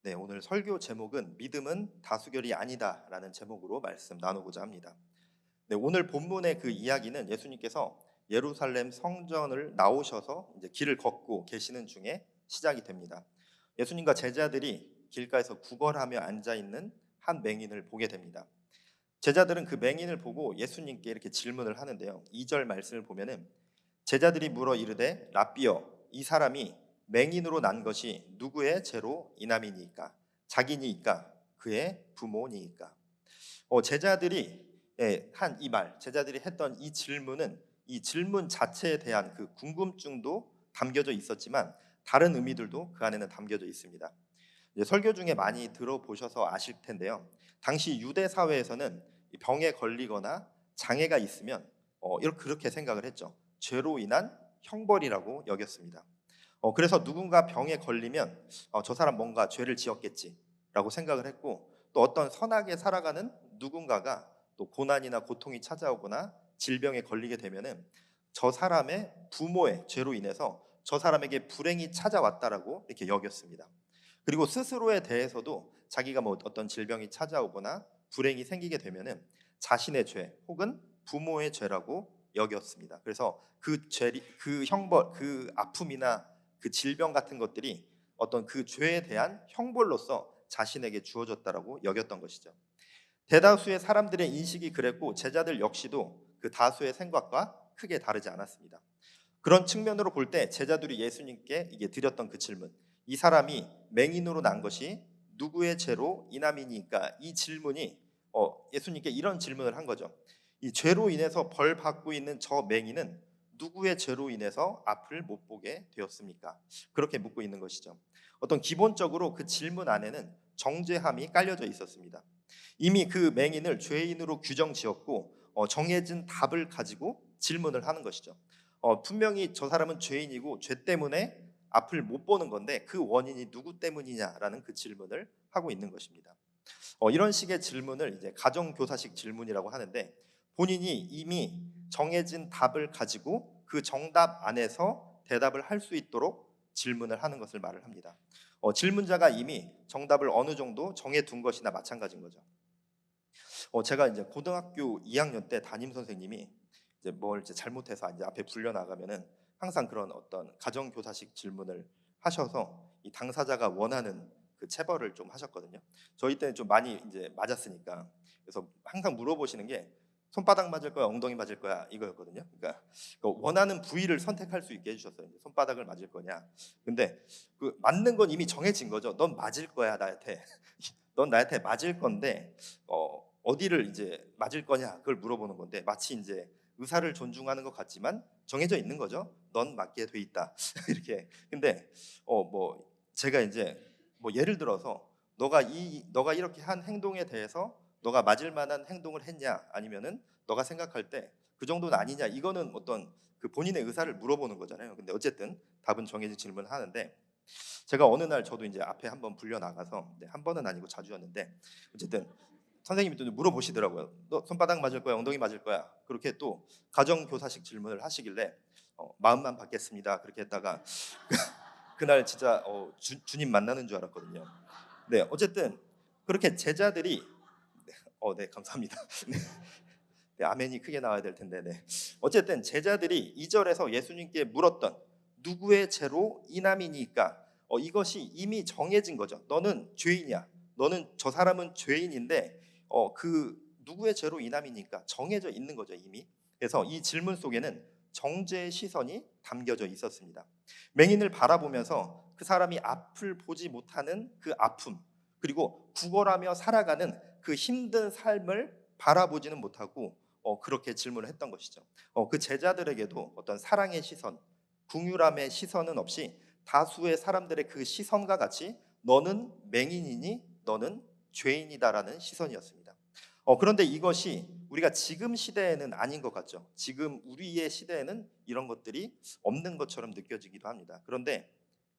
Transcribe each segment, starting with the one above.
네, 오늘 설교 제목은 믿음은 다수결이 아니다라는 제목으로 말씀 나누고자 합니다. 네, 오늘 본문의 그 이야기는 예수님께서 예루살렘 성전을 나오셔서 이제 길을 걷고 계시는 중에 시작이 됩니다. 예수님과 제자들이 길가에서 구걸하며 앉아 있는 한 맹인을 보게 됩니다. 제자들은 그 맹인을 보고 예수님께 이렇게 질문을 하는데요. 2절 말씀을 보면은 제자들이 물어 이르되 라삐여 이 사람이 맹인으로 난 것이 누구의 죄로 인함이니까 자기니까 그의 부모니까. 제자들이 한 이 말, 제자들이 했던 이 질문은 이 질문 자체에 대한 그 궁금증도 담겨져 있었지만 다른 의미들도 그 안에는 담겨져 있습니다. 이제 설교 중에 많이 들어보셔서 아실 텐데요. 당시 유대 사회에서는 이 병에 걸리거나 장애가 있으면 이렇게 그렇게 생각을 했죠. 죄로 인한 형벌이라고 여겼습니다. 그래서 누군가 병에 걸리면 저 사람 뭔가 죄를 지었겠지라고 생각을 했고 또 어떤 선하게 살아가는 누군가가 또 고난이나 고통이 찾아오거나 질병에 걸리게 되면은 저 사람의 부모의 죄로 인해서 저 사람에게 불행이 찾아왔다라고 이렇게 여겼습니다. 그리고 스스로에 대해서도 자기가 뭐 어떤 질병이 찾아오거나 불행이 생기게 되면은 자신의 죄 혹은 부모의 죄라고 여겼습니다. 그래서 그 죄, 그 형벌, 그 아픔이나 그 질병 같은 것들이 어떤 그 죄에 대한 형벌로서 자신에게 주어졌다라고 여겼던 것이죠. 대다수의 사람들의 인식이 그랬고 제자들 역시도 그 다수의 생각과 크게 다르지 않았습니다. 그런 측면으로 볼 때 제자들이 예수님께 이게 드렸던 그 질문, 이 사람이 맹인으로 난 것이 누구의 죄로 인함이니까 이 질문이 예수님께 이런 질문을 한 거죠. 이 죄로 인해서 벌 받고 있는 저 맹인은 누구의 죄로 인해서 앞을 못 보게 되었습니까? 그렇게 묻고 있는 것이죠. 어떤 기본적으로 그 질문 안에는 정죄함이 깔려져 있었습니다. 이미 그 맹인을 죄인으로 규정지었고 정해진 답을 가지고 질문을 하는 것이죠. 분명히 저 사람은 죄인이고 죄 때문에 앞을 못 보는 건데 그 원인이 누구 때문이냐라는 그 질문을 하고 있는 것입니다. 이런 식의 질문을 이제 가정교사식 질문이라고 하는데 본인이 이미 정해진 답을 가지고 그 정답 안에서 대답을 할 수 있도록 질문을 하는 것을 말을 합니다. 질문자가 이미 정답을 어느 정도 정해둔 것이나 마찬가지인 거죠. 제가 이제 고등학교 2학년 때 담임 선생님이 이제 뭘 이제 잘못해서 이제 앞에 불려 나가면은 항상 그런 어떤 가정교사식 질문을 하셔서 이 당사자가 원하는 그 체벌을 좀 하셨거든요. 저희 때는 좀 많이 이제 맞았으니까 그래서 항상 물어보시는 게 손바닥 맞을 거야, 엉덩이 맞을 거야 이거였거든요. 그러니까 그 원하는 부위를 선택할 수 있게 해주셨어요. 이제 손바닥을 맞을 거냐. 근데 그 맞는 건 이미 정해진 거죠. 넌 맞을 거야 나한테. 넌 나한테 맞을 건데 어디를 이제 맞을 거냐 그걸 물어보는 건데 마치 이제 의사를 존중하는 것 같지만 정해져 있는 거죠. 넌 맞게 돼 있다 이렇게. 근데 뭐 제가 이제 뭐 예를 들어서 너가 이렇게 한 행동에 대해서 너가 맞을 만한 행동을 했냐 아니면은 너가 생각할 때 그 정도는 아니냐 이거는 어떤 그 본인의 의사를 물어보는 거잖아요. 근데 어쨌든 답은 정해진 질문을 하는데 제가 어느 날 저도 이제 앞에 한번 불려 나가서 한 번은 아니고 자주였는데 어쨌든 선생님이 또 물어보시더라고요. 너 손바닥 맞을 거야, 엉덩이 맞을 거야. 그렇게 또 가정교사식 질문을 하시길래 마음만 받겠습니다. 그렇게 했다가 그날 진짜 주님 만나는 줄 알았거든요. 네, 어쨌든 그렇게 제자들이 네, 감사합니다. 네, 네, 아멘이 크게 나와야 될 텐데, 네. 어쨌든 제자들이 2절에서 예수님께 물었던 누구의 죄로 인함이니까 이것이 이미 정해진 거죠. 너는 죄인이야. 너는 저 사람은 죄인인데 그 누구의 죄로 인함이니까 정해져 있는 거죠 이미. 그래서 이 질문 속에는 정죄의 시선이 담겨져 있었습니다. 맹인을 바라보면서 그 사람이 앞을 보지 못하는 그 아픔 그리고 구걸하며 살아가는 그 힘든 삶을 바라보지는 못하고 그렇게 질문을 했던 것이죠. 그 제자들에게도 어떤 사랑의 시선, 궁유람의 시선은 없이 다수의 사람들의 그 시선과 같이 너는 맹인이니 너는 죄인이다라는 시선이었습니다. 그런데 이것이 우리가 지금 시대에는 아닌 것 같죠. 지금 우리의 시대에는 이런 것들이 없는 것처럼 느껴지기도 합니다. 그런데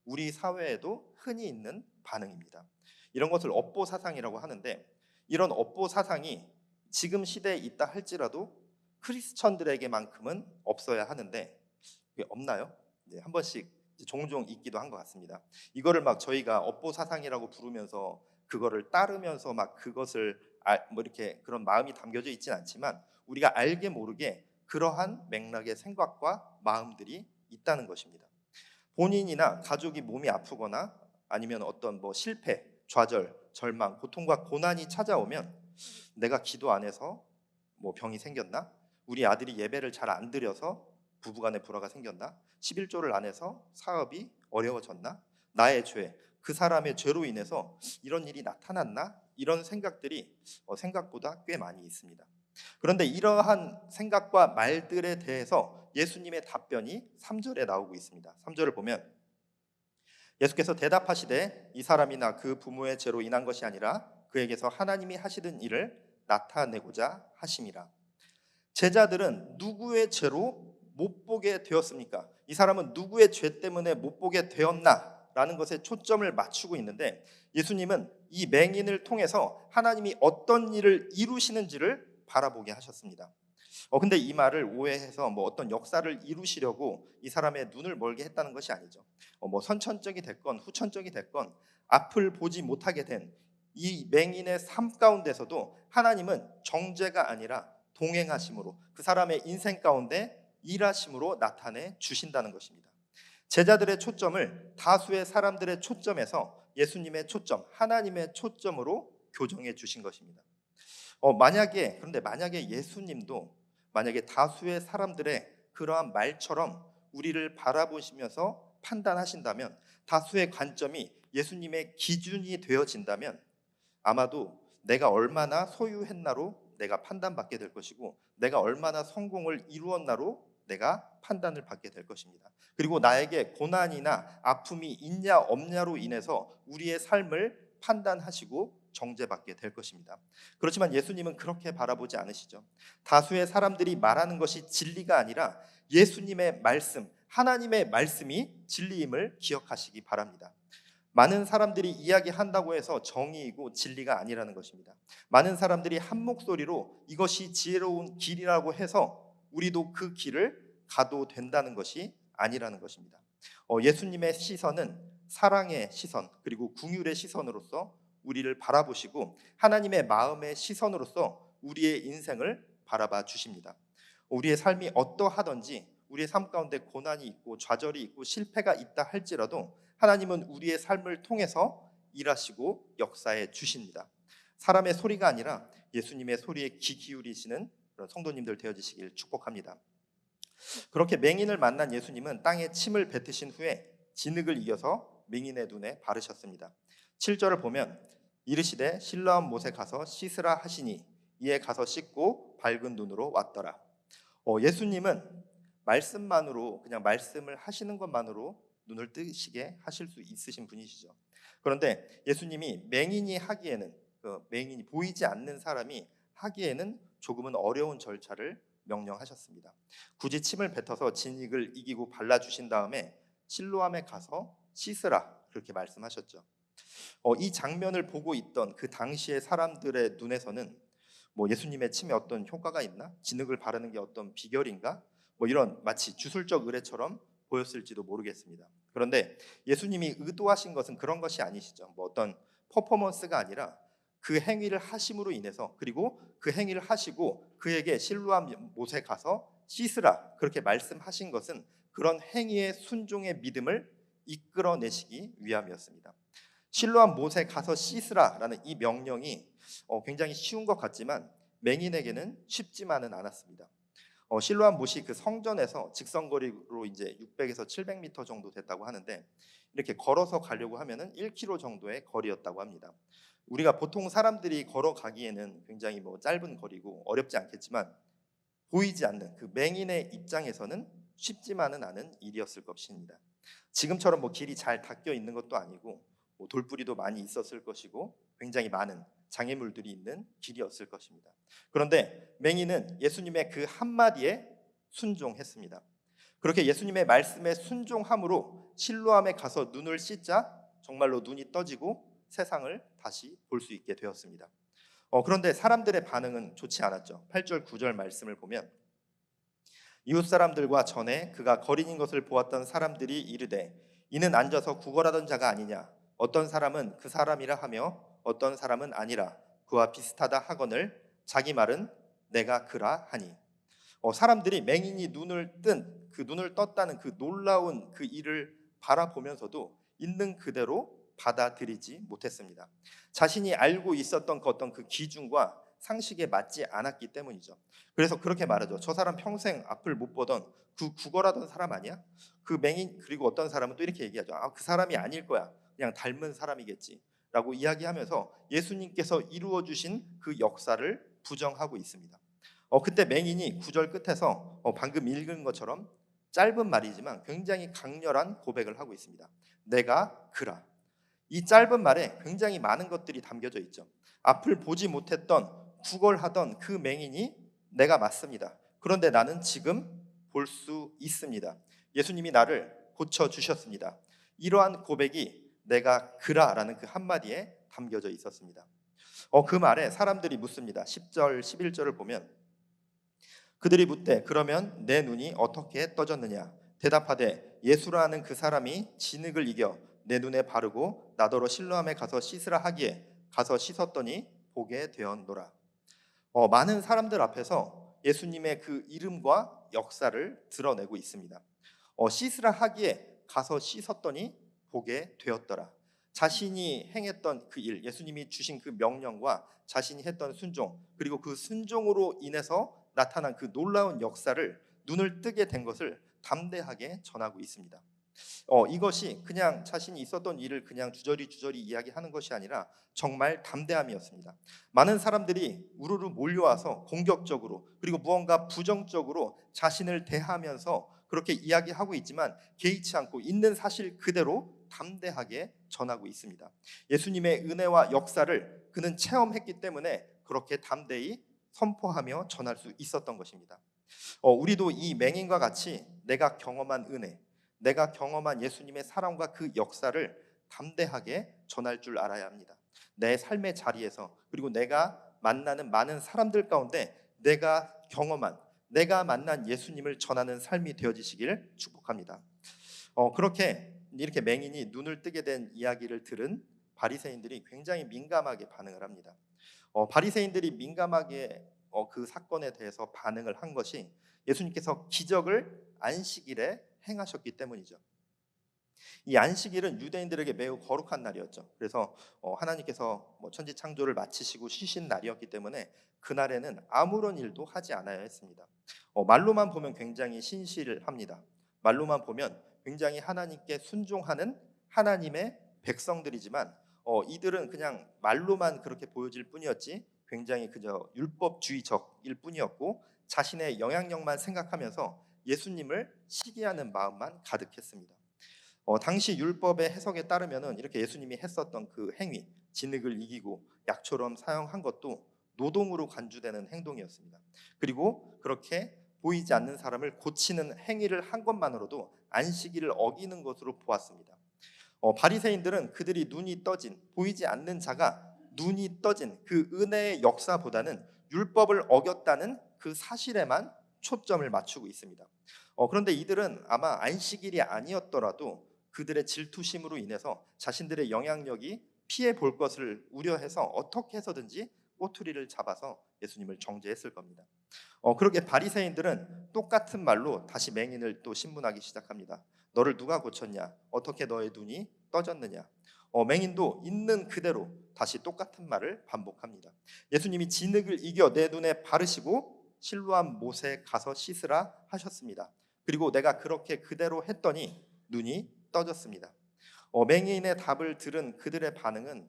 우리 사회에도 흔히 있는 반응입니다. 이런 것을 업보 사상이라고 하는데 이런 업보 사상이 지금 시대에 있다 할지라도 크리스천들에게만큼은 없어야 하는데 그게 없나요? 네, 한 번씩 종종 있기도 한 것 같습니다. 이거를 막 저희가 업보 사상이라고 부르면서 그거를 따르면서 막 그것을 뭐 이렇게 그런 마음이 담겨져 있진 않지만 우리가 알게 모르게 그러한 맥락의 생각과 마음들이 있다는 것입니다. 본인이나 가족이 몸이 아프거나 아니면 어떤 뭐 실패, 좌절, 절망, 고통과 고난이 찾아오면 내가 기도 안 해서 뭐 병이 생겼나? 우리 아들이 예배를 잘 안 드려서 부부간에 불화가 생겼나? 11조를 안 해서 사업이 어려워졌나? 나의 죄, 그 사람의 죄로 인해서 이런 일이 나타났나? 이런 생각들이 생각보다 꽤 많이 있습니다. 그런데 이러한 생각과 말들에 대해서 예수님의 답변이 3절에 나오고 있습니다. 3절을 보면 예수께서 대답하시되 이 사람이나 그 부모의 죄로 인한 것이 아니라 그에게서 하나님이 하시던 일을 나타내고자 하심이라. 제자들은 누구의 죄로 못 보게 되었습니까? 이 사람은 누구의 죄 때문에 못 보게 되었나? 라는 것에 초점을 맞추고 있는데 예수님은 이 맹인을 통해서 하나님이 어떤 일을 이루시는지를 바라보게 하셨습니다. 근데 이 말을 오해해서 뭐 어떤 역사를 이루시려고 이 사람의 눈을 멀게 했다는 것이 아니죠. 뭐 선천적이 됐건 후천적이 됐건 앞을 보지 못하게 된 이 맹인의 삶 가운데서도 하나님은 정죄가 아니라 동행하심으로 그 사람의 인생 가운데 일하심으로 나타내 주신다는 것입니다. 제자들의 초점을 다수의 사람들의 초점에서 예수님의 초점, 하나님의 초점으로 교정해 주신 것입니다. 그런데 만약에 예수님도 만약에 다수의 사람들의 그러한 말처럼 우리를 바라보시면서 판단하신다면 다수의 관점이 예수님의 기준이 되어진다면 아마도 내가 얼마나 소유했나로 내가 판단받게 될 것이고 내가 얼마나 성공을 이루었나로 내가 판단을 받게 될 것입니다. 그리고 나에게 고난이나 아픔이 있냐 없냐로 인해서 우리의 삶을 판단하시고 정죄받게 될 것입니다. 그렇지만 예수님은 그렇게 바라보지 않으시죠. 다수의 사람들이 말하는 것이 진리가 아니라 예수님의 말씀, 하나님의 말씀이 진리임을 기억하시기 바랍니다. 많은 사람들이 이야기한다고 해서 정의이고 진리가 아니라는 것입니다. 많은 사람들이 한 목소리로 이것이 지혜로운 길이라고 해서 우리도 그 길을 가도 된다는 것이 아니라는 것입니다. 예수님의 시선은 사랑의 시선 그리고 긍휼의 시선으로서 우리를 바라보시고 하나님의 마음의 시선으로서 우리의 인생을 바라봐 주십니다. 우리의 삶이 어떠하든지 우리의 삶 가운데 고난이 있고 좌절이 있고 실패가 있다 할지라도 하나님은 우리의 삶을 통해서 일하시고 역사해 주십니다. 사람의 소리가 아니라 예수님의 소리에 귀 기울이시는 그런 성도님들 되어지시길 축복합니다. 그렇게 맹인을 만난 예수님은 땅에 침을 뱉으신 후에 진흙을 이어서 맹인의 눈에 바르셨습니다. 7절을 보면 이르시되 실로암 못에 가서 씻으라 하시니 이에 가서 씻고 밝은 눈으로 왔더라. 예수님은 말씀만으로 그냥 말씀을 하시는 것만으로 눈을 뜨시게 하실 수 있으신 분이시죠. 그런데 예수님이 맹인이 하기에는 맹인이 보이지 않는 사람이 하기에는 조금은 어려운 절차를 명령하셨습니다. 굳이 침을 뱉어서 진익을 이기고 발라주신 다음에 실로암에 가서 씻으라 그렇게 말씀하셨죠. 이 장면을 보고 있던 그 당시의 사람들의 눈에서는 뭐 예수님의 침에 어떤 효과가 있나? 진흙을 바르는 게 어떤 비결인가? 뭐 이런 마치 주술적 의례처럼 보였을지도 모르겠습니다. 그런데 예수님이 의도하신 것은 그런 것이 아니시죠. 뭐 어떤 퍼포먼스가 아니라 그 행위를 하심으로 인해서 그리고 그 행위를 하시고 그에게 실로암 못에 가서 씻으라 그렇게 말씀하신 것은 그런 행위의 순종의 믿음을 이끌어내시기 위함이었습니다. 실로암 못에 가서 씻으라라는 이 명령이 굉장히 쉬운 것 같지만 맹인에게는 쉽지만은 않았습니다. 실로암 못이 그 성전에서 직선거리로 이제 600에서 700m 정도 됐다고 하는데 이렇게 걸어서 가려고 하면은 1km 정도의 거리였다고 합니다. 우리가 보통 사람들이 걸어가기에는 굉장히 뭐 짧은 거리고 어렵지 않겠지만 보이지 않는 그 맹인의 입장에서는 쉽지만은 않은 일이었을 것입니다. 지금처럼 뭐 길이 잘 닦여 있는 것도 아니고 뭐 돌뿌리도 많이 있었을 것이고 굉장히 많은 장애물들이 있는 길이었을 것입니다. 그런데 맹인은 예수님의 그 한마디에 순종했습니다. 그렇게 예수님의 말씀에 순종함으로 실로암에 가서 눈을 씻자 정말로 눈이 떠지고 세상을 다시 볼 수 있게 되었습니다. 그런데 사람들의 반응은 좋지 않았죠. 8절 9절 말씀을 보면 이웃 사람들과 전에 그가 거린인 것을 보았던 사람들이 이르되 이는 앉아서 구걸하던 자가 아니냐. 어떤 사람은 그 사람이라 하며 어떤 사람은 아니라 그와 비슷하다 하거늘 자기 말은 내가 그라 하니. 사람들이 맹인이 눈을 떴다는 그 놀라운 그 일을 바라보면서도 있는 그대로 받아들이지 못했습니다. 자신이 알고 있었던 그 어떤 그 기준과 상식에 맞지 않았기 때문이죠. 그래서 그렇게 말하죠. 저 사람 평생 앞을 못 보던 그 구걸하던 사람 아니야? 그 맹인. 그리고 어떤 사람은 또 이렇게 얘기하죠. 그 사람이 아닐 거야. 그냥 닮은 사람이겠지. 라고 이야기하면서 예수님께서 이루어 주신 그 역사를 부정하고 있습니다. 그때 맹인이 구절 끝에서 방금 읽은 것처럼 짧은 말이지만 굉장히 강렬한 고백을 하고 있습니다. 내가 그라. 이 짧은 말에 굉장히 많은 것들이 담겨져 있죠. 앞을 보지 못했던 구걸하던 그 맹인이 내가 맞습니다. 그런데 나는 지금 볼 수 있습니다. 예수님이 나를 고쳐 주셨습니다. 이러한 고백이 내가 그라라는 그 한마디에 담겨져 있었습니다. 그 말에 사람들이 묻습니다. 10절, 11절을 보면 그들이 묻되 그러면 내 눈이 어떻게 떠졌느냐. 대답하되 예수라는 그 사람이 진흙을 이겨 내 눈에 바르고 나더러 실로암에 가서 씻으라 하기에 가서 씻었더니 보게 되었노라. 많은 사람들 앞에서 예수님의 그 이름과 역사를 드러내고 있습니다. 씻으라 하기에 가서 씻었더니 보게 되었더라. 자신이 행했던 그 일, 예수님이 주신 그 명령과 자신이 했던 순종, 그리고 그 순종으로 인해서 나타난 그 놀라운 역사를 눈을 뜨게 된 것을 담대하게 전하고 있습니다. 이것이 그냥 자신이 있었던 일을 그냥 주저리 이야기하는 것이 아니라 정말 담대함이었습니다. 많은 사람들이 우르르 몰려와서 공격적으로 그리고 무언가 부정적으로 자신을 대하면서 그렇게 이야기하고 있지만 개의치 않고 있는 사실 그대로 담대하게 전하고 있습니다. 예수님의 은혜와 역사를 그는 체험했기 때문에 그렇게 담대히 선포하며 전할 수 있었던 것입니다. 우리도 이 맹인과 같이 내가 경험한 은혜, 내가 경험한 예수님의 사랑과 그 역사를 담대하게 전할 줄 알아야 합니다. 내 삶의 자리에서 그리고 내가 만나는 많은 사람들 가운데 내가 만난 예수님을 전하는 삶이 되어지시길 축복합니다. 그렇게 이렇게 맹인이 눈을 뜨게 된 이야기를 들은 바리새인들이 굉장히 민감하게 반응을 합니다. 바리새인들이 민감하게 그 사건에 대해서 반응을 한 것이 예수님께서 기적을 안식일에 행하셨기 때문이죠. 이 안식일은 유대인들에게 매우 거룩한 날이었죠. 그래서 하나님께서 천지 창조를 마치시고 쉬신 날이었기 때문에 그날에는 아무런 일도 하지 않아야 했습니다. 말로만 보면 굉장히 신실합니다. 말로만 보면 굉장히 하나님께 순종하는 하나님의 백성들이지만 이들은 그냥 말로만 그렇게 보여질 뿐이었지 굉장히 그저 율법주의적일 뿐이었고 자신의 영향력만 생각하면서 예수님을 시기하는 마음만 가득했습니다. 당시 율법의 해석에 따르면은 이렇게 예수님이 했었던 그 행위, 진흙을 이기고 약초럼 사용한 것도 노동으로 간주되는 행동이었습니다. 그리고 그렇게 보이지 않는 사람을 고치는 행위를 한 것만으로도 안식일을 어기는 것으로 보았습니다. 바리새인들은 그들이 눈이 떠진 보이지 않는 자가 눈이 떠진 그 은혜의 역사보다는 율법을 어겼다는 그 사실에만 초점을 맞추고 있습니다. 그런데 이들은 아마 안식일이 아니었더라도 그들의 질투심으로 인해서 자신들의 영향력이 피해 볼 것을 우려해서 어떻게 해서든지 꼬투리를 잡아서 예수님을 정죄했을 겁니다. 그렇게 바리새인들은 똑같은 말로 다시 맹인을 또 신문하기 시작합니다. 너를 누가 고쳤냐? 어떻게 너의 눈이 떠졌느냐? 맹인도 있는 그대로 다시 똑같은 말을 반복합니다. 예수님이 진흙을 이겨 내 눈에 바르시고 실로암 못에 가서 씻으라 하셨습니다. 그리고 내가 그렇게 그대로 했더니 눈이 떠졌습니다. 맹인의 답을 들은 그들의 반응은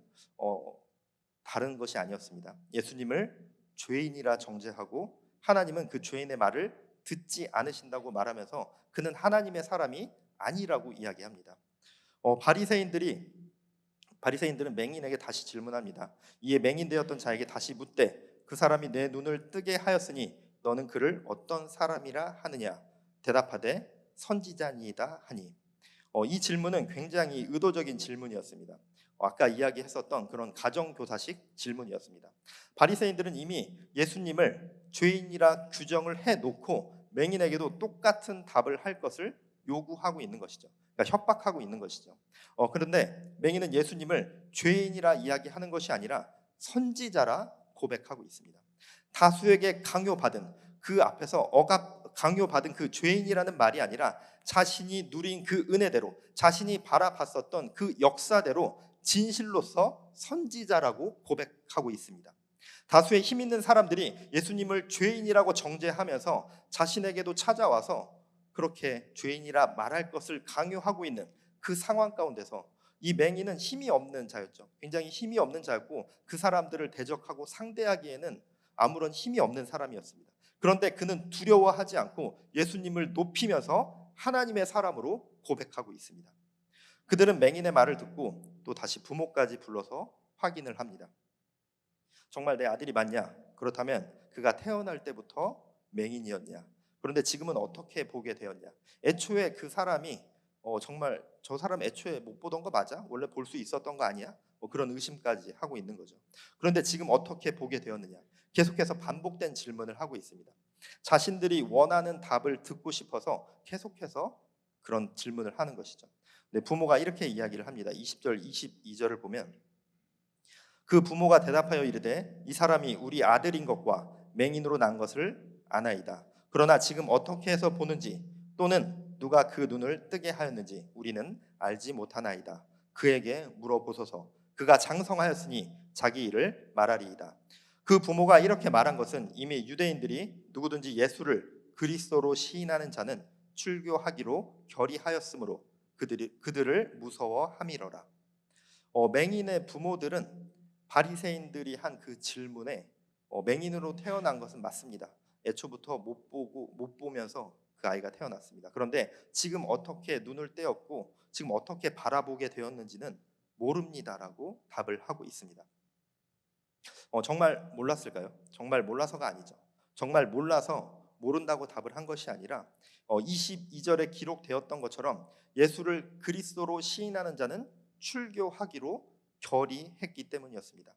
다른 것이 아니었습니다. 예수님을 죄인이라 정죄하고 하나님은 그 죄인의 말을 듣지 않으신다고 말하면서 그는 하나님의 사람이 아니라고 이야기합니다. 바리새인들은 맹인에게 다시 질문합니다. 이에 맹인 되었던 자에게 다시 묻되 그 사람이 내 눈을 뜨게 하였으니 너는 그를 어떤 사람이라 하느냐? 대답하되 선지자니이다 하니. 이 질문은 굉장히 의도적인 질문이었습니다. 아까 이야기했었던 그런 가정교사식 질문이었습니다. 바리새인들은 이미 예수님을 죄인이라 규정을 해놓고 맹인에게도 똑같은 답을 할 것을 요구하고 있는 것이죠. 그러니까 협박하고 있는 것이죠. 그런데 맹인은 예수님을 죄인이라 이야기하는 것이 아니라 선지자라 고백하고 있습니다. 다수에게 강요받은 그 앞에서 강요받은 그 죄인이라는 말이 아니라 자신이 누린 그 은혜대로, 자신이 바라봤었던 그 역사대로 진실로서 선지자라고 고백하고 있습니다. 다수의 힘 있는 사람들이 예수님을 죄인이라고 정죄하면서 자신에게도 찾아와서 그렇게 죄인이라 말할 것을 강요하고 있는 그 상황 가운데서 이 맹인은 힘이 없는 자였죠. 굉장히 힘이 없는 자였고 그 사람들을 대적하고 상대하기에는 아무런 힘이 없는 사람이었습니다. 그런데 그는 두려워하지 않고 예수님을 높이면서 하나님의 사람으로 고백하고 있습니다. 그들은 맹인의 말을 듣고 또 다시 부모까지 불러서 확인을 합니다. 정말 내 아들이 맞냐? 그렇다면 그가 태어날 때부터 맹인이었냐? 그런데 지금은 어떻게 보게 되었냐? 애초에 그 사람이 정말 저 사람 애초에 못 보던 거 맞아? 원래 볼 수 있었던 거 아니야? 그런 의심까지 하고 있는 거죠. 그런데 지금 어떻게 보게 되었느냐? 계속해서 반복된 질문을 하고 있습니다. 자신들이 원하는 답을 듣고 싶어서 계속해서 그런 질문을 하는 것이죠. 네, 부모가 이렇게 이야기를 합니다. 20절, 22절을 보면 그 부모가 대답하여 이르되 이 사람이 우리 아들인 것과 맹인으로 난 것을 아나이다. 그러나 지금 어떻게 해서 보는지 또는 누가 그 눈을 뜨게 하였는지 우리는 알지 못하나이다. 그에게 물어보소서. 그가 장성하였으니 자기 일을 말하리이다. 그 부모가 이렇게 말한 것은 이미 유대인들이 누구든지 예수를 그리스도로 시인하는 자는 출교하기로 결의하였으므로 그들을 무서워함이로라. 맹인의 부모들은 바리새인들이 한 그 질문에 맹인으로 태어난 것은 맞습니다. 애초부터 못 보면서 그 아이가 태어났습니다. 그런데 지금 어떻게 눈을 떼었고 지금 어떻게 바라보게 되었는지는 모릅니다라고 답을 하고 있습니다. 정말 몰랐을까요? 정말 몰라서가 아니죠. 정말 몰라서 모른다고 답을 한 것이 아니라 22절에 기록되었던 것처럼 예수를 그리스도로 시인하는 자는 출교하기로 결의했기 때문이었습니다.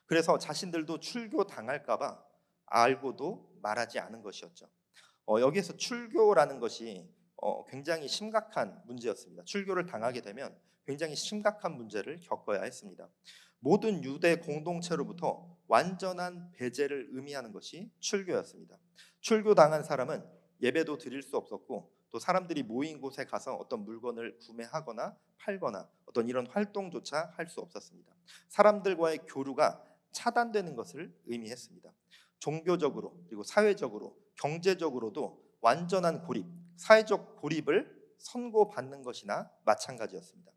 그래서 자신들도 출교 당할까 봐 알고도 말하지 않은 것이었죠. 여기에서 출교라는 것이 굉장히 심각한 문제였습니다. 출교를 당하게 되면 굉장히 심각한 문제를 겪어야 했습니다. 모든 유대 공동체로부터 완전한 배제를 의미하는 것이 출교였습니다. 출교당한 사람은 예배도 드릴 수 없었고 또 사람들이 모인 곳에 가서 어떤 물건을 구매하거나 팔거나 어떤 이런 활동조차 할 수 없었습니다. 사람들과의 교류가 차단되는 것을 의미했습니다. 종교적으로 그리고 사회적으로 경제적으로도 완전한 고립, 사회적 고립을 선고받는 것이나 마찬가지였습니다.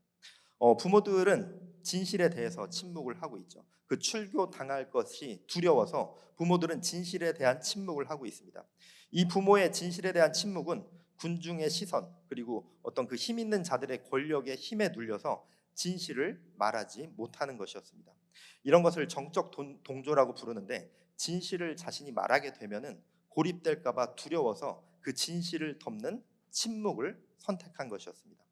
부모들은 진실에 대해서 침묵을 하고 있죠. 그 출교 당할 것이 두려워서 부모들은 진실에 대한 침묵을 하고 있습니다. 이 부모의 진실에 대한 침묵은 군중의 시선 그리고 어떤 그 힘 있는 자들의 권력의 힘에 눌려서 진실을 말하지 못하는 것이었습니다. 이런 것을 정적 동조라고 부르는데 진실을 자신이 말하게 되면은 고립될까 봐 두려워서 그 진실을 덮는 침묵을 선택한 것이었습니다.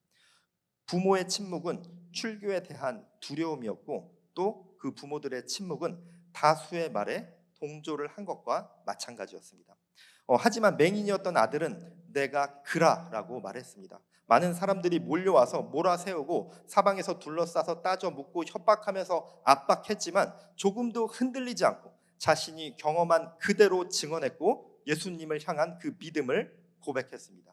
부모의 침묵은 출교에 대한 두려움이었고 또 그 부모들의 침묵은 다수의 말에 동조를 한 것과 마찬가지였습니다. 하지만 맹인이었던 아들은 내가 그라라고 말했습니다. 많은 사람들이 몰려와서 몰아세우고 사방에서 둘러싸서 따져 묻고 협박하면서 압박했지만 조금도 흔들리지 않고 자신이 경험한 그대로 증언했고 예수님을 향한 그 믿음을 고백했습니다.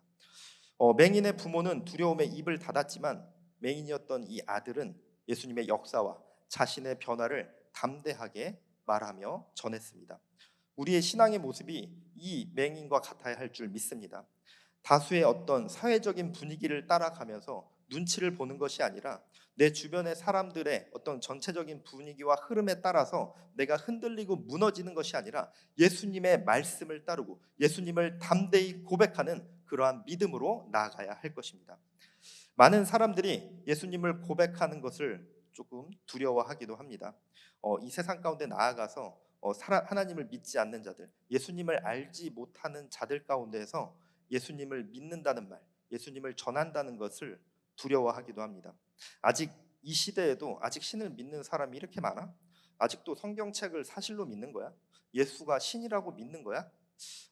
맹인의 부모는 두려움에 입을 닫았지만 맹인이었던 이 아들은 예수님의 역사와 자신의 변화를 담대하게 말하며 전했습니다. 우리의 신앙의 모습이 이 맹인과 같아야 할 줄 믿습니다. 다수의 어떤 사회적인 분위기를 따라가면서 눈치를 보는 것이 아니라 내 주변의 사람들의 어떤 전체적인 분위기와 흐름에 따라서 내가 흔들리고 무너지는 것이 아니라 예수님의 말씀을 따르고 예수님을 담대히 고백하는 그러한 믿음으로 나아가야 할 것입니다. 많은 사람들이 예수님을 고백하는 것을 조금 두려워하기도 합니다. 이 세상 가운데 나아가서 하나님을 믿지 않는 자들, 예수님을 알지 못하는 자들 가운데에서 예수님을 믿는다는 말, 예수님을 전한다는 것을 두려워하기도 합니다. 아직 이 시대에도 아직 신을 믿는 사람이 이렇게 많아? 아직도 성경책을 사실로 믿는 거야? 예수가 신이라고 믿는 거야?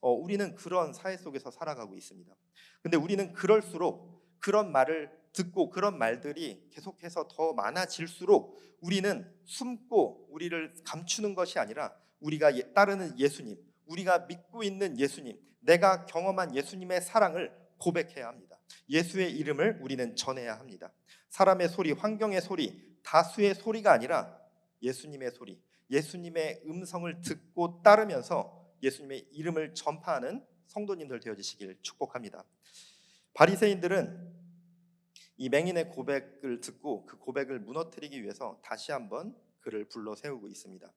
우리는 그런 사회 속에서 살아가고 있습니다. 근데 우리는 그럴수록 그런 말을 듣고 그런 말들이 계속해서 더 많아질수록 우리는 숨고 우리를 감추는 것이 아니라 우리가 따르는 예수님, 우리가 믿고 있는 예수님, 내가 경험한 예수님의 사랑을 고백해야 합니다. 예수의 이름을 우리는 전해야 합니다. 사람의 소리, 환경의 소리, 다수의 소리가 아니라 예수님의 소리, 예수님의 음성을 듣고 따르면서 예수님의 이름을 전파하는 성도님들 되어지시길 축복합니다. 바리새인들은 이 맹인의 고백을 듣고 그 고백을 무너뜨리기 위해서 다시 한번 그를 불러 세우고 있습니다.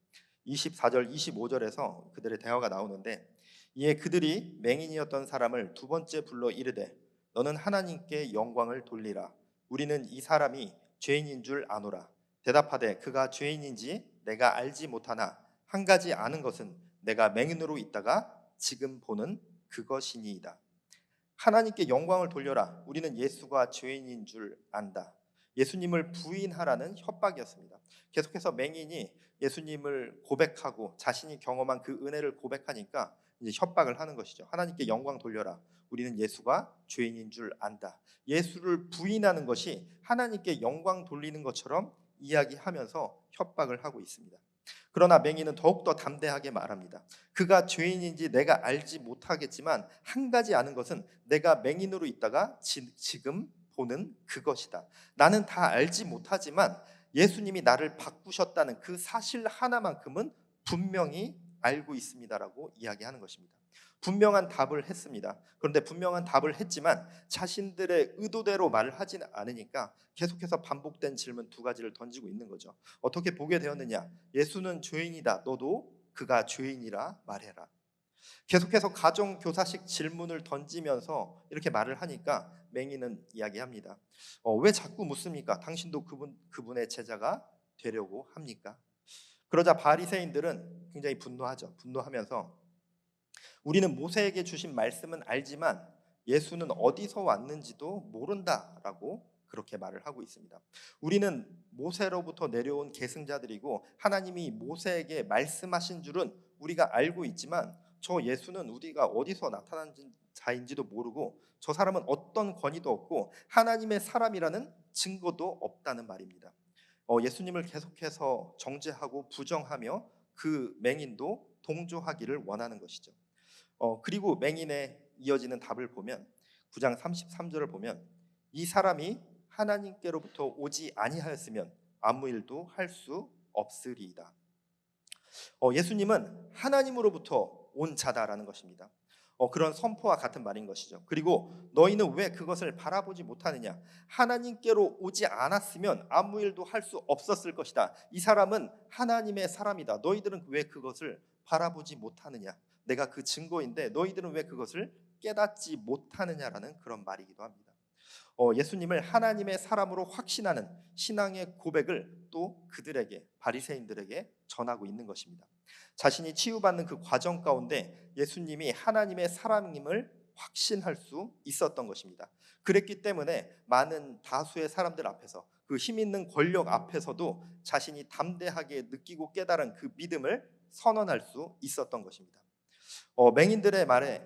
24절, 25절에서 그들의 대화가 나오는데, 이에 그들이 맹인이었던 사람을 두 번째 불러 이르되 너는 하나님께 영광을 돌리라. 우리는 이 사람이 죄인인 줄 아노라. 대답하되 그가 죄인인지 내가 알지 못하나 한 가지 아는 것은 내가 맹인으로 있다가 지금 보는 그것이니이다. 하나님께 영광을 돌려라. 우리는 예수가 죄인인 줄 안다. 예수님을 부인하라는 협박이었습니다. 계속해서 맹인이 예수님을 고백하고 자신이 경험한 그 은혜를 고백하니까 이제 협박을 하는 것이죠. 하나님께 영광 돌려라. 우리는 예수가 죄인인 줄 안다. 예수를 부인하는 것이 하나님께 영광 돌리는 것처럼 이야기하면서 협박을 하고 있습니다. 그러나 맹인은 더욱더 담대하게 말합니다. 그가 죄인인지 내가 알지 못하겠지만 한 가지 아는 것은 내가 맹인으로 있다가 지금 보는 그것이다. 나는 다 알지 못하지만 예수님이 나를 바꾸셨다는 그 사실 하나만큼은 분명히 알고 있습니다라고 이야기하는 것입니다. 분명한 답을 했습니다. 그런데 분명한 답을 했지만 자신들의 의도대로 말을 하지 않으니까 계속해서 반복된 질문 두 가지를 던지고 있는 거죠. 어떻게 보게 되었느냐? 예수는 죄인이다. 너도 그가 죄인이라 말해라. 계속해서 가정교사식 질문을 던지면서 이렇게 말을 하니까 맹인은 이야기합니다. 왜 자꾸 묻습니까? 당신도 그분의 제자가 되려고 합니까? 그러자 바리새인들은 굉장히 분노하죠. 분노하면서 우리는 모세에게 주신 말씀은 알지만 예수는 어디서 왔는지도 모른다라고 그렇게 말을 하고 있습니다. 우리는 모세로부터 내려온 계승자들이고 하나님이 모세에게 말씀하신 줄은 우리가 알고 있지만 저 예수는 우리가 어디서 나타난 자인지도 모르고 저 사람은 어떤 권위도 없고 하나님의 사람이라는 증거도 없다는 말입니다. 예수님을 계속해서 정죄하고 부정하며 그 맹인도 동조하기를 원하는 것이죠. 그리고 맹인의 이어지는 답을 보면 9장 33절을 보면 이 사람이 하나님께로부터 오지 아니하였으면 아무 일도 할 수 없으리이다. 예수님은 하나님으로부터 온 자다라는 것입니다. 그런 선포와 같은 말인 것이죠. 그리고 너희는 왜 그것을 바라보지 못하느냐? 하나님께로 오지 않았으면 아무 일도 할 수 없었을 것이다. 이 사람은 하나님의 사람이다. 너희들은 왜 그것을 바라보지 못하느냐? 내가 그 증거인데 너희들은 왜 그것을 깨닫지 못하느냐라는 그런 말이기도 합니다. 예수님을 하나님의 사람으로 확신하는 신앙의 고백을 또 그들에게, 바리새인들에게 전하고 있는 것입니다. 자신이 치유받는 그 과정 가운데 예수님이 하나님의 사람임을 확신할 수 있었던 것입니다. 그랬기 때문에 많은 다수의 사람들 앞에서, 그 힘 있는 권력 앞에서도 자신이 담대하게 느끼고 깨달은 그 믿음을 선언할 수 있었던 것입니다.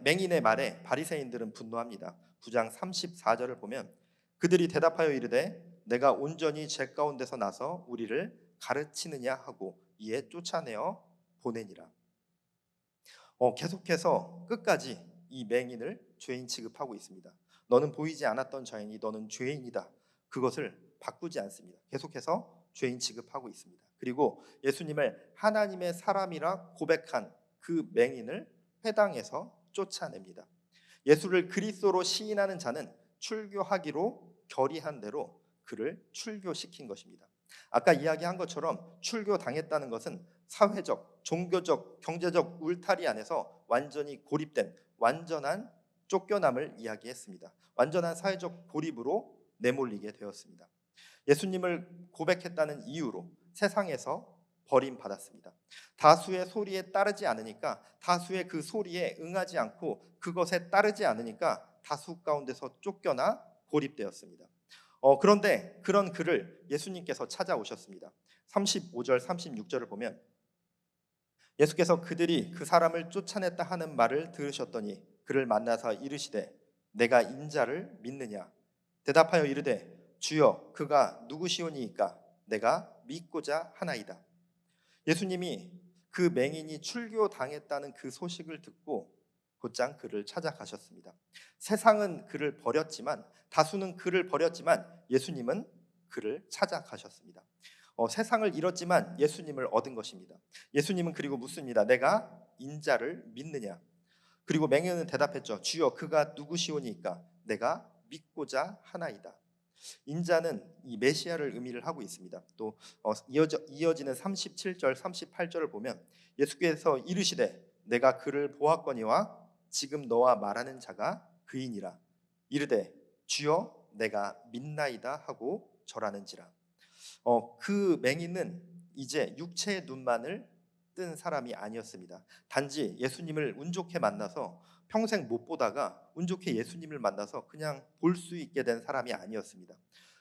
맹인의 말에 바리새인들은 분노합니다. 9장 34절을 보면 그들이 대답하여 이르되 내가 온전히 죄 가운데서 나서 우리를 가르치느냐 하고 이에 쫓아내어 보내니라. 계속해서 끝까지 이 맹인을 죄인 취급하고 있습니다. 너는 보이지 않았던 자이니 너는 죄인이다. 그것을 바꾸지 않습니다. 계속해서 죄인 취급하고 있습니다. 그리고 예수님을 하나님의 사람이라 고백한 그 맹인을 회당에서 쫓아냅니다. 예수를 그리스도로 시인하는 자는 출교하기로 결의한 대로 그를 출교시킨 것입니다. 아까 이야기한 것처럼 출교당했다는 것은 사회적, 종교적, 경제적 울타리 안에서 완전히 고립된 완전한 쫓겨남을 이야기했습니다. 완전한 사회적 고립으로 내몰리게 되었습니다. 예수님을 고백했다는 이유로 세상에서 버림받았습니다. 다수의 소리에 따르지 않으니까, 다수의 그 소리에 응하지 않고 그것에 따르지 않으니까 다수 가운데서 쫓겨나 고립되었습니다. 그런데 그런 그를 예수님께서 찾아오셨습니다. 35절 36절을 보면 예수께서 그들이 그 사람을 쫓아냈다 하는 말을 들으셨더니 그를 만나서 이르시되 내가 인자를 믿느냐? 대답하여 이르되 주여 그가 누구시오니이까? 내가 믿고자 하나이다. 예수님이 그 맹인이 출교당했다는 그 소식을 듣고 곧장 그를 찾아가셨습니다. 세상은 그를 버렸지만, 다수는 그를 버렸지만 예수님은 그를 찾아가셨습니다. 세상을 잃었지만 예수님을 얻은 것입니다. 예수님은 그리고 묻습니다. 내가 인자를 믿느냐? 그리고 맹인은 대답했죠. 주여 그가 누구시오니까? 내가 믿고자 하나이다. 인자는 이 메시아를 의미를 하고 있습니다. 또 이어지는 37절, 38절을 보면 예수께서 이르시되 내가 그를 보았거니와 지금 너와 말하는 자가 그이니라. 이르되 주여 내가 믿나이다 하고 절하는지라. 그 맹인은 이제 육체의 눈만을 뜬 사람이 아니었습니다. 단지 예수님을 운 좋게 만나서 평생 못 보다가 운 좋게 예수님을 만나서 그냥 볼 수 있게 된 사람이 아니었습니다.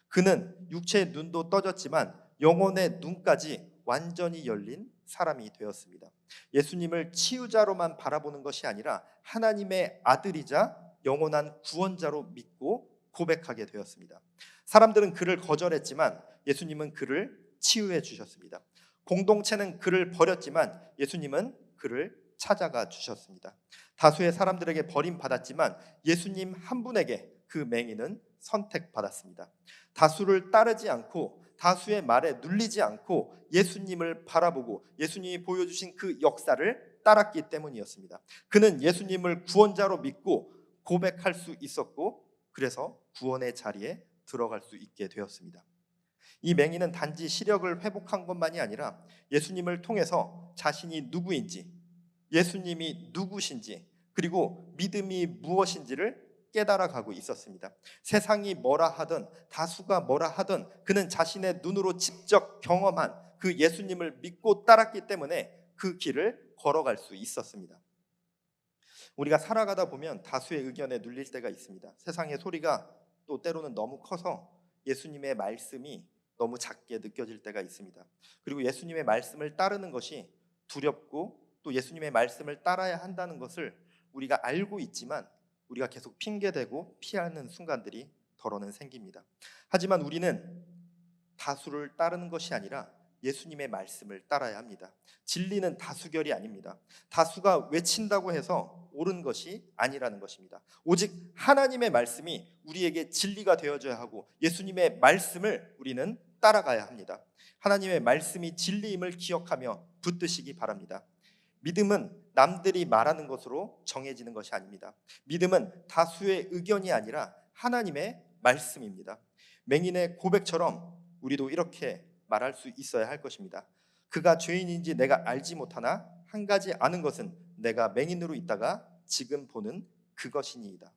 그는 육체의 눈도 떠졌지만 영혼의 눈까지 완전히 열린 사람이 되었습니다. 예수님을 치유자로만 바라보는 것이 아니라 하나님의 아들이자 영원한 구원자로 믿고 고백하게 되었습니다. 사람들은 그를 거절했지만 예수님은 그를 치유해 주셨습니다. 공동체는 그를 버렸지만 예수님은 그를 찾아가 주셨습니다. 다수의 사람들에게 버림받았지만 예수님 한 분에게 그 맹인은 선택받았습니다. 다수를 따르지 않고 다수의 말에 눌리지 않고 예수님을 바라보고 예수님이 보여주신 그 역사를 따랐기 때문이었습니다. 그는 예수님을 구원자로 믿고 고백할 수 있었고 그래서 구원의 자리에 들어갈 수 있게 되었습니다. 이 맹인은 단지 시력을 회복한 것만이 아니라 예수님을 통해서 자신이 누구인지, 예수님이 누구신지, 그리고 믿음이 무엇인지를 깨달아가고 있었습니다. 세상이 뭐라 하든 다수가 뭐라 하든 그는 자신의 눈으로 직접 경험한 그 예수님을 믿고 따랐기 때문에 그 길을 걸어갈 수 있었습니다. 우리가 살아가다 보면 다수의 의견에 눌릴 때가 있습니다. 세상의 소리가 또 때로는 너무 커서 예수님의 말씀이 너무 작게 느껴질 때가 있습니다. 그리고 예수님의 말씀을 따르는 것이 두렵고 또 예수님의 말씀을 따라야 한다는 것을 우리가 알고 있지만 우리가 계속 핑계대고 피하는 순간들이 덜어는 생깁니다. 하지만 우리는 다수를 따르는 것이 아니라 예수님의 말씀을 따라야 합니다. 진리는 다수결이 아닙니다. 다수가 외친다고 해서 옳은 것이 아니라는 것입니다. 오직 하나님의 말씀이 우리에게 진리가 되어줘야 하고 예수님의 말씀을 우리는 따라가야 합니다. 하나님의 말씀이 진리임을 기억하며 붙드시기 바랍니다. 믿음은 남들이 말하는 것으로 정해지는 것이 아닙니다. 믿음은 다수의 의견이 아니라 하나님의 말씀입니다. 맹인의 고백처럼 우리도 이렇게 말할 수 있어야 할 것입니다. 그가 죄인인지 내가 알지 못하나 한 가지 아는 것은 내가 맹인으로 있다가 지금 보는 그것이니이다.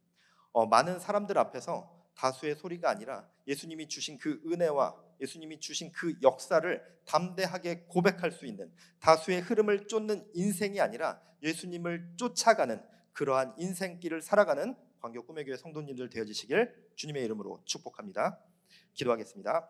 많은 사람들 앞에서 다수의 소리가 아니라 예수님이 주신 그 은혜와 예수님이 주신 그 역사를 담대하게 고백할 수 있는 다수의 흐름을 쫓는 인생이 아니라 예수님을 쫓아가는 그러한 인생길을 살아가는 광교 꿈의 교회 성도님들 되어지시길 주님의 이름으로 축복합니다. 기도하겠습니다.